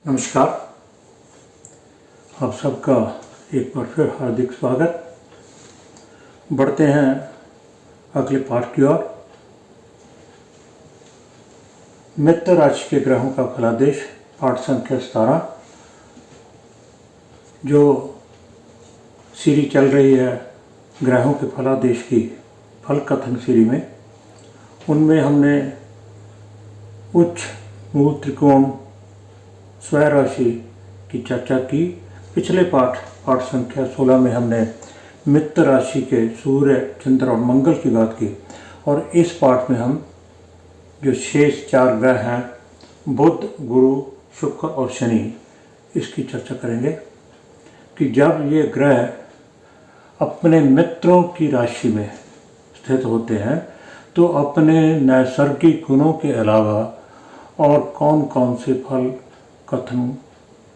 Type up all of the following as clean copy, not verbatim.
नमस्कार। आप सबका एक बार फिर हार्दिक स्वागत। बढ़ते हैं अगले पाठ की ओर। मित्र राशि के ग्रहों का फलादेश, पाठ संख्या 17। जो सीरीज चल रही है ग्रहों के फलादेश की फल कथन सीरीज में, उनमें हमने उच्च मूल त्रिकोण स्वयं राशि की चर्चा की। पिछले पाठ संख्या 16 में हमने मित्र राशि के सूर्य, चंद्र और मंगल की बात की, और इस पाठ में हम जो शेष 4 ग्रह हैं, बुध, गुरु, शुक्र और शनि, इसकी चर्चा करेंगे कि जब ये ग्रह अपने मित्रों की राशि में स्थित होते हैं तो अपने नैसर्गिक गुणों के अलावा और कौन कौन से फल कथन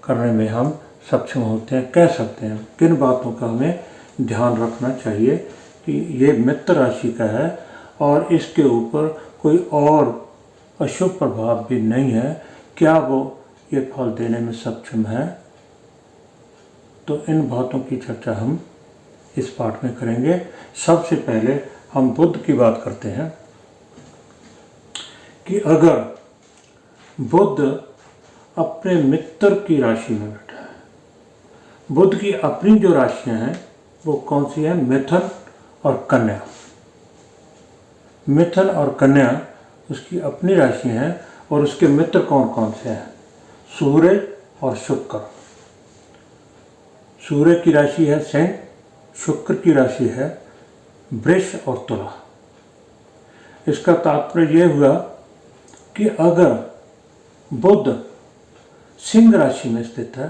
करने में हम सक्षम होते हैं, कह सकते हैं। किन बातों का हमें ध्यान रखना चाहिए कि ये मित्र राशि का है और इसके ऊपर कोई और अशुभ प्रभाव भी नहीं है, क्या वो ये फल देने में सक्षम है। तो इन बातों की चर्चा हम इस पाठ में करेंगे। सबसे पहले हम बुध की बात करते हैं कि अगर बुध अपने मित्र की राशि में बैठा है, बुध की अपनी जो राशियां हैं वो कौन सी हैं? मिथुन और कन्या। मिथुन और कन्या उसकी अपनी राशि हैं और उसके मित्र कौन कौन से हैं? सूर्य और शुक्र। सूर्य की राशि है सिंह, शुक्र की राशि है वृष और तुला। इसका तात्पर्य यह हुआ कि अगर बुध सिंह राशि में स्थित है,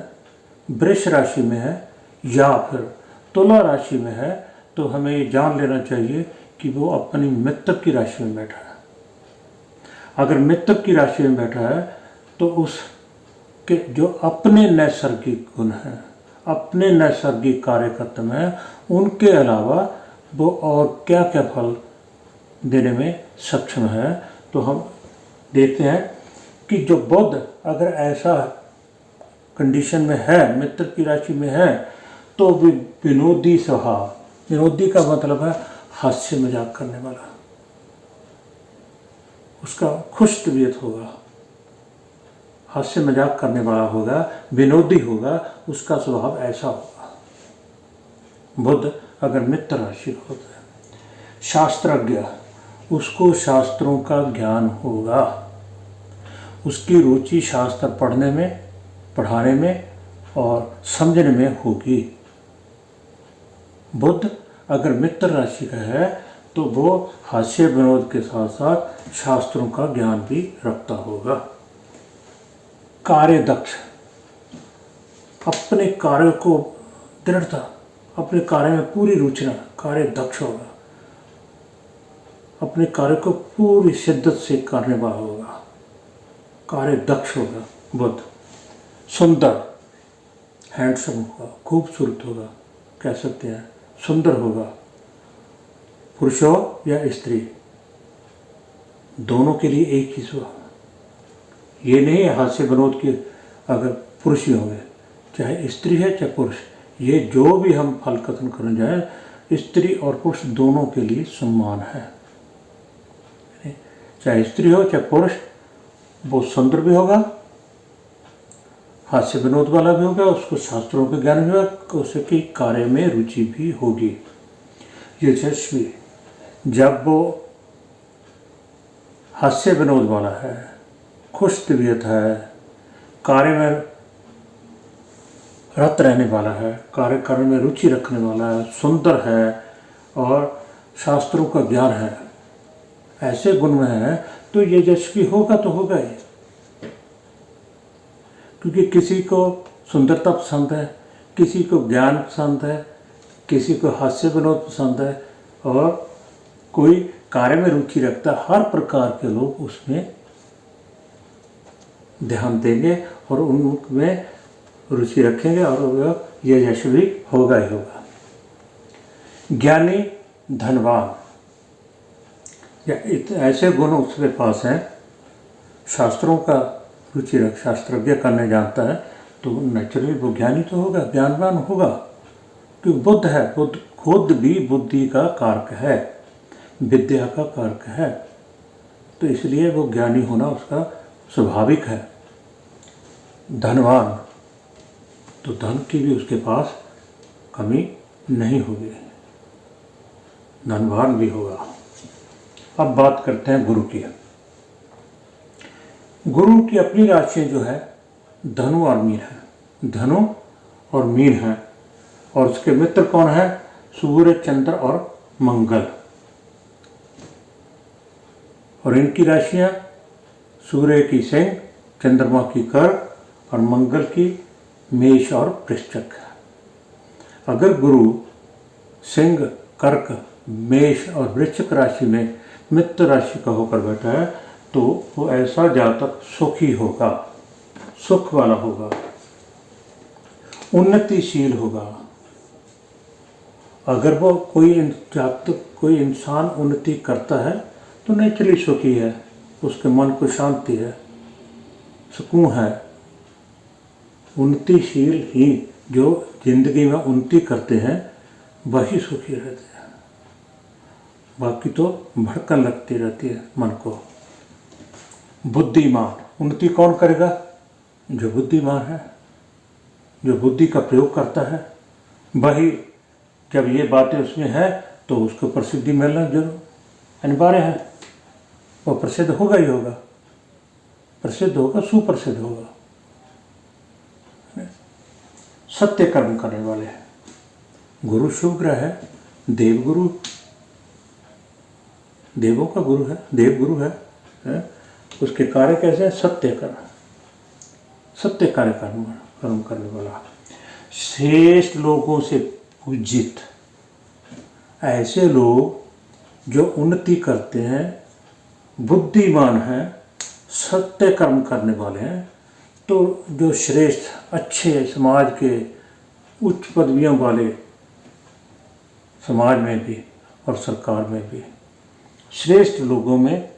वृष राशि में है या फिर तुला राशि में है, तो हमें ये जान लेना चाहिए कि वो अपनी मित्र की राशि में बैठा है। अगर मित्र की राशि में बैठा है तो उसके जो अपने नैसर्गिक गुण हैं, अपने नैसर्गिक कार्यकर्तव्य हैं, उनके अलावा वो और क्या क्या फल देने में सक्षम है। तो हम देखते हैं कि जो बुध अगर ऐसा कंडीशन में है, मित्र की राशि में है, तो भी विनोदी स्वभाव, विनोदी का मतलब है हास्य मजाक करने वाला, उसका खुश तबीयत होगा, हास्य मजाक करने वाला होगा, विनोदी होगा, उसका स्वभाव ऐसा होगा बुध अगर मित्र राशि होता है। शास्त्रज्ञ, उसको शास्त्रों का ज्ञान होगा, उसकी रुचि शास्त्र पढ़ने में, पढ़ाने में और समझने में होगी। बुध अगर मित्र राशि का है तो वो हास्य विनोद के साथ साथ शास्त्रों का ज्ञान भी रखता होगा। कार्य दक्ष, अपने कार्य को दृढ़ता, अपने कार्य में पूरी रुचि, कार्य दक्ष होगा, अपने कार्य को पूरी शिद्दत से करने वाला होगा, कार्य दक्ष होगा बुध। सुंदर, हैंडसम होगा, खूबसूरत होगा, कह सकते हैं सुंदर होगा, पुरुष हो या स्त्री, दोनों के लिए एक ही स्वभाव। ये नहीं है हास्य विनोद की अगर पुरुष ही होंगे, चाहे स्त्री है चाहे पुरुष, ये जो भी हम फल कथन करने जाए, स्त्री और पुरुष दोनों के लिए सम्मान है। चाहे स्त्री हो चाहे पुरुष, वो सुंदर भी होगा, हास्य विनोद वाला भी होगा, उसको शास्त्रों का ज्ञान भी होगा, उसकी कार्य में रुचि भी होगी। यशस्वी, जब वो हास्य विनोद वाला है, खुश तबीयत है, कार्य में रत रहने वाला है, कार्य करने में रुचि रखने वाला है, सुंदर है और शास्त्रों का ज्ञान है, ऐसे गुण में है, तो ये यशस्वी होगा तो होगा ही। क्योंकि किसी को सुंदरता पसंद है, किसी को ज्ञान पसंद है, किसी को हास्य विनोद पसंद है, और कोई कार्य में रुचि रखता है। हर प्रकार के लोग उसमें ध्यान देंगे और उनमें रुचि रखेंगे और ये यशस्वी होगा ही होगा। ज्ञानी, धनवान, या ऐसे गुण उसके पास हैं, शास्त्रों का रुचि रख शास्त्रज्ञ करने जानता है तो नेचुरली वो ज्ञानी तो होगा, ज्ञानवान होगा। क्योंकि बुद्ध है, बुद्ध खुद भी बुद्धि का कारक है, विद्या का कारक है, तो इसलिए वो ज्ञानी होना उसका स्वाभाविक है। धनवान, तो धन की भी उसके पास कमी नहीं होगी, धनवान भी होगा। अब बात करते हैं गुरु की। गुरु की अपनी राशियाँ जो है धनु और मीन है, धनु और मीन है, और उसके मित्र कौन है? सूर्य, चंद्र और मंगल। और इनकी राशियाँ सूर्य की सिंह, चंद्रमा की कर्क और मंगल की मेष और वृश्चिक है। अगर गुरु सिंह, कर्क, मेष और वृश्चिक राशि में मित्र राशि का होकर बैठा है तो वो ऐसा जातक सुखी होगा, सुख वाला होगा, उन्नतिशील होगा। अगर वो कोई जातक, कोई इंसान उन्नति करता है तो नेचुरली सुखी है, उसके मन को शांति है, सुकून है। उन्नतिशील ही जो जिंदगी में उन्नति करते हैं वही सुखी रहते हैं, बाकी तो भड़कन लगती रहती है मन को। बुद्धिमान, उन्नति कौन करेगा? जो बुद्धिमान है, जो बुद्धि का प्रयोग करता है वही। जब ये बातें उसमें है तो उसको प्रसिद्धि मिलना जरूर अनिवार्य है, वो प्रसिद्ध होगा ही होगा, प्रसिद्ध होगा, सुप्रसिद्ध होगा। सत्य कर्म करने वाले हैं। गुरु शुभ ग्रह है, देवगुरु, देवों का गुरु है, देवगुरु है। उसके कार्य कैसे है? सत्य कर्म, सत्य कार्य कर्म करने वाला, श्रेष्ठ लोगों से पूजित। ऐसे लोग जो उन्नति करते हैं, बुद्धिमान हैं, सत्य कर्म करने वाले हैं, तो जो श्रेष्ठ अच्छे समाज के उच्च पदवियों वाले, समाज में भी और सरकार में भी श्रेष्ठ लोगों में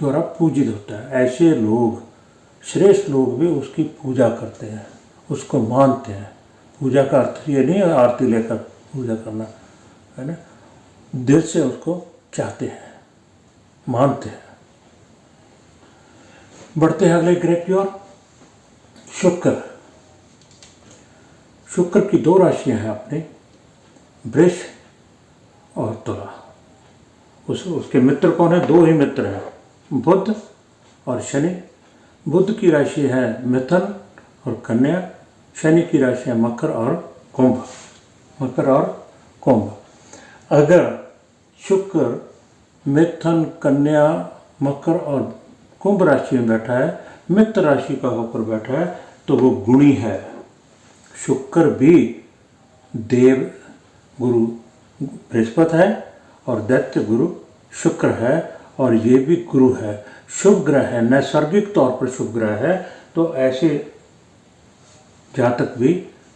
द्वारा पूजित होता है। ऐसे लोग, श्रेष्ठ लोग भी उसकी पूजा करते हैं, उसको मानते हैं। पूजा का अर्थ ये नहीं है आरती लेकर पूजा करना, है ना, दिल से उसको चाहते हैं, मानते हैं। बढ़ते हैं अगले ग्रह की ओर। शुक्र, शुक्र की दो राशियां हैं अपनी, वृष और तुला। उसके मित्र कौन है? दो ही मित्र हैं, बुध और शनि। बुध की राशि है मिथुन और कन्या, शनि की राशि है मकर और कुंभ, मकर और कुंभ। अगर शुक्र मिथुन, कन्या, मकर और कुंभ राशि में बैठा है, मित्र राशि का होकर बैठा है, तो वो गुणी है। शुक्र भी देव गुरु बृहस्पति है और दैत्य गुरु शुक्र है, और ये भी गुरु है, शुभ ग्रह है, नैसर्गिक तौर पर शुभ ग्रह है। तो ऐसे जातक भी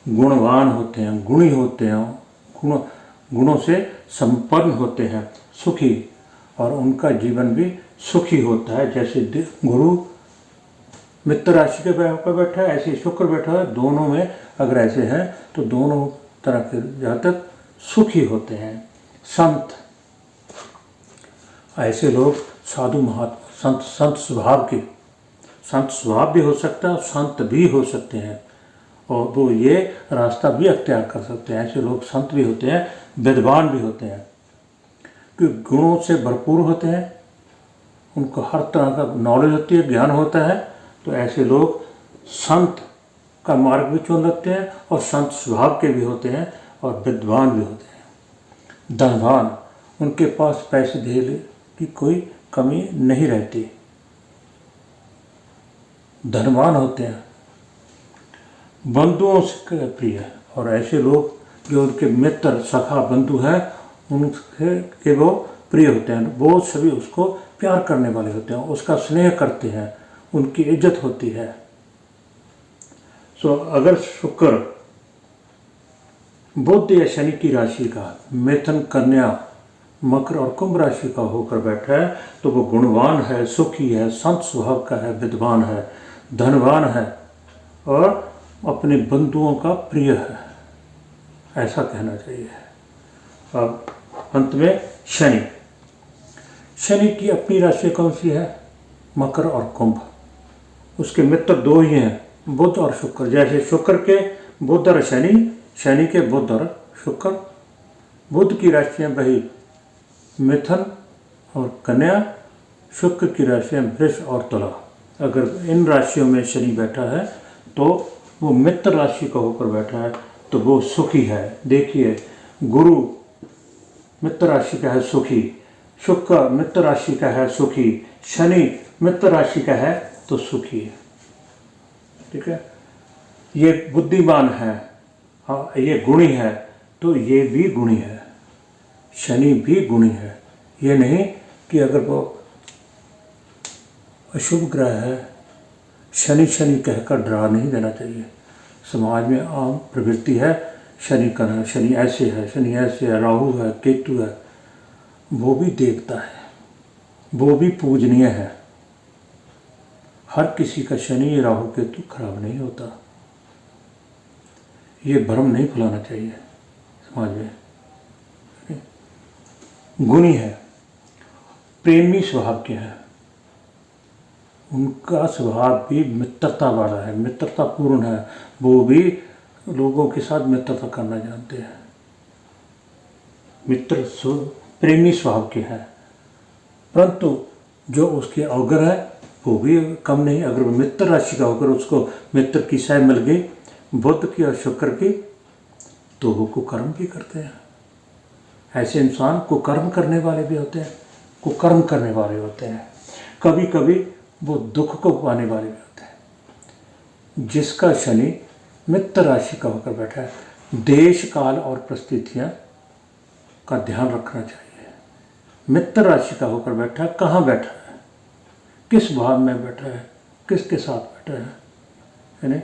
गुणवान होते हैं, गुणी होते हैं, गुणों से संपन्न होते हैं, सुखी, और उनका जीवन भी सुखी होता है। जैसे गुरु मित्र राशि के पर बैठा है, ऐसे शुक्र बैठा है, दोनों में अगर ऐसे हैं तो दोनों तरह के जातक सुखी होते हैं। संत, ऐसे लोग साधु महात्मा, संत स्वभाव के, संत स्वभाव भी हो सकता है और संत भी हो सकते हैं, और वो ये रास्ता भी अख्तियार कर सकते हैं। ऐसे लोग संत भी होते हैं, विद्वान भी होते हैं, क्योंकि गुणों से भरपूर होते हैं, उनको हर तरह का नॉलेज होती है, ज्ञान होता है। तो ऐसे लोग संत का मार्ग भी चुन लेते हैं और संत स्वभाव के भी होते हैं और विद्वान भी होते हैं। धनवान, उनके पास पैसे देने की कोई कमी नहीं रहती, धनवान होते हैं, बंधुओं से प्रिय, और ऐसे लोग जो उनके मित्र सखा बंधु हैं उनके वो प्रिय होते हैं, वो सभी उसको प्यार करने वाले होते हैं, उसका स्नेह करते हैं, उनकी इज्जत होती है। सो अगर शुक्र बुध या शनि की राशि का मिथुन, कन्या, मकर और कुंभ राशि का होकर बैठा है तो वो गुणवान है, सुखी है, संत स्वभाव का है, विद्वान है, धनवान है और अपने बंधुओं का प्रिय है, ऐसा कहना चाहिए। अब अंत में शनि। शनि की अपनी राशि कौन सी है? मकर और कुंभ। उसके मित्र दो ही हैं, बुध और शुक्र। जैसे शुक्र के बुध और शनि, शनि के बुध और शुक्र। बुध की राशियां वही मिथुन और कन्या, शुक्र की राशियां वृष और तुला। अगर इन राशियों में शनि बैठा है तो वो मित्र राशि का होकर बैठा है तो वो सुखी है। देखिए, गुरु मित्र राशि का है सुखी, शुक्र मित्र राशि का है सुखी, शनि मित्र राशि का है तो सुखी है। ठीक है, ये बुद्धिमान है, हाँ ये गुणी है तो ये भी गुणी है, शनि भी गुणी है। ये नहीं कि अगर वो अशुभ ग्रह है, शनि शनि कहकर डरा नहीं देना चाहिए। समाज में आम प्रवृत्ति है शनि करना, शनि ऐसे है, शनि ऐसे है, राहु है, केतु है। वो भी देवता है, वो भी पूजनीय है। हर किसी का शनि राहु केतु खराब नहीं होता। ये भ्रम नहीं फैलाना चाहिए समाज में। गुणी है, प्रेमी स्वभाव के हैं, उनका स्वभाव भी मित्रता वाला है, मित्रतापूर्ण है। वो भी लोगों के साथ मित्रता करना जानते हैं। प्रेमी स्वभाव के हैं, परंतु जो उसके अवगर है वो भी कम नहीं। अगर वो मित्र राशि का होकर उसको मित्र की सह मिल गई बुध की और शुक्र की तो वो कुकर्म भी करते हैं। ऐसे इंसान कुकर्म करने वाले भी होते हैं, कुकर्म करने वाले होते हैं। कभी कभी वो दुख को पाने वाले भी होते हैं। जिसका शनि मित्र राशि का होकर बैठा है, देश काल और परिस्थितियाँ का ध्यान रखना चाहिए। मित्र राशि का होकर बैठा है, कहाँ बैठा है, किस भाव में बैठा है, किसके साथ बैठा है नहीं?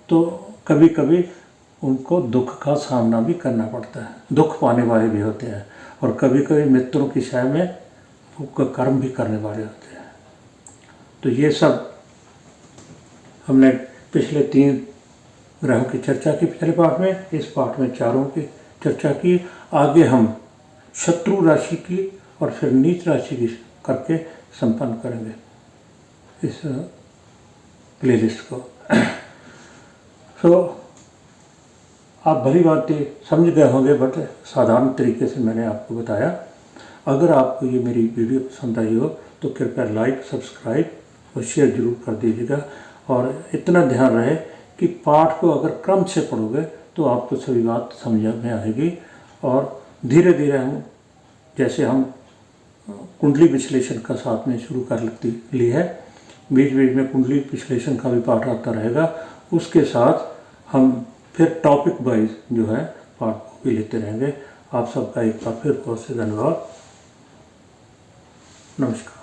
तो कभी कभी उनको दुख का सामना भी करना पड़ता है, दुख पाने वाले भी होते हैं। और कभी कभी मित्रों की छाया में वो कर्म भी करने वाले होते हैं। तो ये सब हमने पिछले 3 ग्रहों की चर्चा की पहले पाठ में, इस पाठ में 4 की चर्चा की। आगे हम शत्रु राशि की और फिर नीच राशि की करके संपन्न करेंगे इस प्लेलिस्ट को। तो आप भली बातें समझ गए होंगे, बट साधारण तरीके से मैंने आपको बताया। अगर आपको ये मेरी वीडियो पसंद आई हो तो कृपया लाइक, सब्सक्राइब और शेयर जरूर कर दीजिएगा। और इतना ध्यान रहे कि पाठ को अगर क्रम से पढ़ोगे तो आपको सभी बात समझ में आएगी। और धीरे धीरे जैसे हम कुंडली विश्लेषण का साथ में शुरू कर ली है, बीच बीच में कुंडली विश्लेषण का भी पाठ आता रहेगा। उसके साथ हम फिर टॉपिक वाइज जो है पाठ को भी लेते रहेंगे। आप सबका एक बार फिर बहुत से धन्यवाद। नमस्कार।